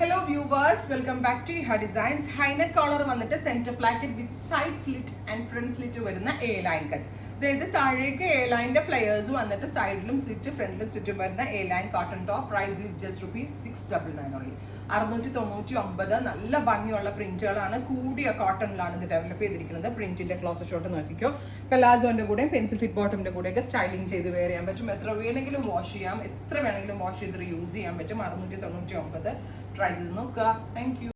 Hello viewers, welcome back to Iha Designs. High neck collar വന്നിട്ട് center placket with side slit and front slit വരുന്ന A line cut. അതായത് താഴേക്ക് A line flyers വന്നിട്ട് സൈഡിലും slit ഫ്രണ്ടിലും സ്ലിറ്റും വരുന്ന A line cotton top. Price is just ₹699 only. 699 നല്ല ഭംഗിയുള്ള പ്രിന്റുകളാണ്. കൂടിയ കോട്ടണിലാണ് ഇത് ഡെവലപ്പ് ചെയ്തിരിക്കുന്നത്. പ്രിന്റിന്റെ ക്ലോസ് ഷോട്ട് നോക്കിക്കോ. പെലാസോന്റെ കൂടെ പെൻസിൽ ഫിറ്റ് ബോട്ടമിന്റെ കൂടെയൊക്കെ സ്റ്റൈലിംഗ് ചെയ്ത് വെയർ ചെയ്യാൻ പറ്റും. എത്ര വേണമെങ്കിലും വാഷ് ചെയ്യാം, എത്ര വേണമെങ്കിലും വാഷ് ചെയ്ത് യൂസ് ചെയ്യാൻ പറ്റും. 699 ട്രൈ ചെയ്ത് നോക്കുക. Thank you.